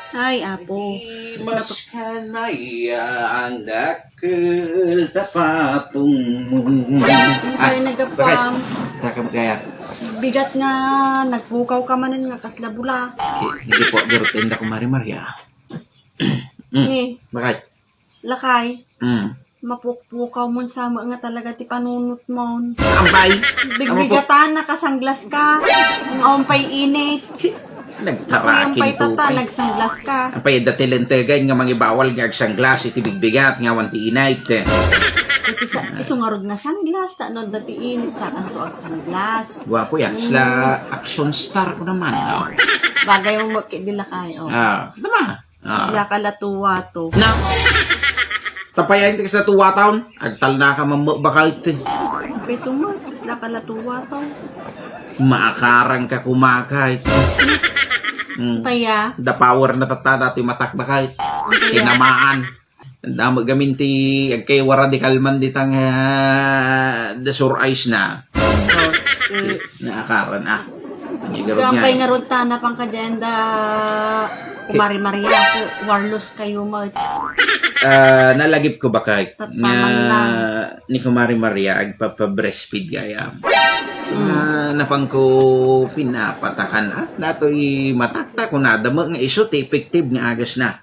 Ay, apo. Mas kanaya anak tapatong mo. Ay, nagapam. Taka magkaya. Bigat nga, nagpukaw ka manin nga kaslabula. Hindi po, garutin na kumari Maria. Ni, Bakit? lakay. Mm. Mapukpukaw mo sa nga talaga ti panunot mo. Ambay! Bigbigatan, nakasanglas ka. Ang aumpay init. Ang Nagtarakin pay to. tata, nagsanglas ka. Ang pay datilentegan nga mga bawal nga agsanglas iti bigbigat nga wanti inait. Isungarog na sanglas. Ano dati init sa kanto ang sanglas. Wapo yan. Sila action star ko naman. Oh. Bagay mo makidila kayo. Diba? Sila kalatuwa to. Na! Tapayan ti sa tuwa taon. Agtal na ka mamabakal iti. Peso mo, sila kalatuwa to. Maakarang ka kumakait. Kaya, The power na tatada ti matakbakait. kaya, Tinamaan. Ang damo gamin ti agkay radikal man ditang the sur ice na. Naakaran gampay nga ron tana pang kadyenda kumari Maria, warlos kayo mo. Nalagip ko ba kahit nga Tatpamang ni Kumari Maria agpapa-breastfeed gaya. Napang ko pinapatakan dato'y matakta ko na damo nga iso ti effective nga agas na.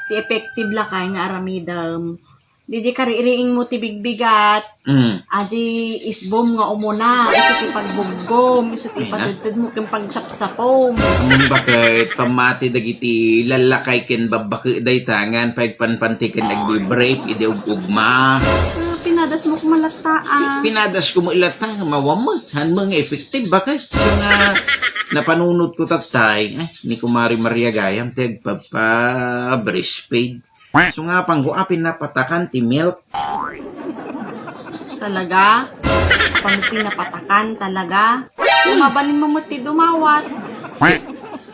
Ti effective la kay nga aramidam. Di kaririing mo ti bigbigat. Adi isbom nga umuna. Iso ti pagbuggom. Iso ti patutod mo kang pagsapsapom. Bakit pamati dagiti lalakay ken babaki day tangan pagpanpantiken nagbi-break idi ugma. Pinadas mo kumalagtaan. Pinadas ko mo ilatang mawamot han mga effective bakit so nga napanunod ko tatay ni Kumari Maria Gayam teg papa breastfeed. So nga pangguapin na patakan ti milk. Talaga? Pang pinapatakan talaga? Umabalin mo ti dumawat.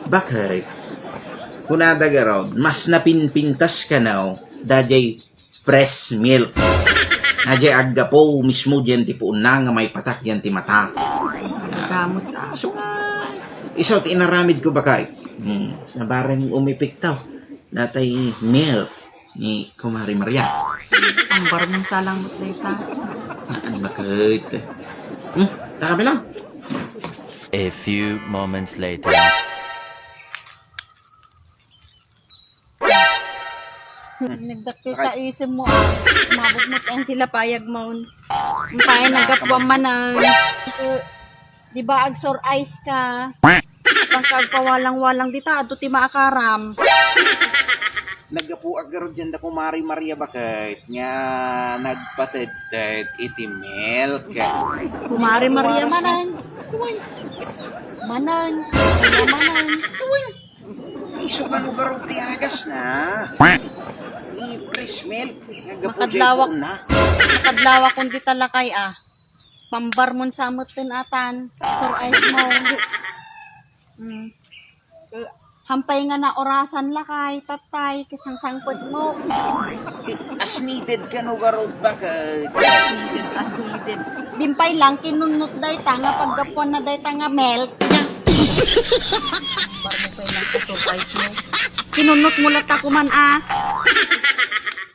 Bakit? Kunada garaw, mas napinpintas ka na dajay fresh milk. Dajay agga po mismo dyan ti puuna nga may patak yan ti mata. Gamot So nga, isaw ti inaramid ko bakit? Nabarang umipiktaw. Natay milk ni Kumari Maria. Ang barmong salang mo ta. Ano bakit? Takabi lang. A few moments later. Nagdakil sa isim mo mabog mo tayo sila payag mo. Ang paya nagapwang manan. Di ba agsor ice ka? Pang kagpawalang-walang dita ato ti maakaram. Nagapu agaro dyan da Kumari Maria bakit? Nga nagpatid iti milk. Kumari Maria manan. Manan. Maria manan. Iso ka no garo ti agas na. I-fresh milk. Nagapu Makadlawak. dyan na. Nakadlawa kundi talakay Pambar mon samot atan. Sir ice mo. Hampay nga na orasan lakay, tatay, kisang sangkot mo. As needed ka no garo bakit? As needed. Dimpay lang, kinunot day tanga, paggapuan na day tanga, milk. Bar mo pa lang sa surprise mo. Kinunot mo lang takuman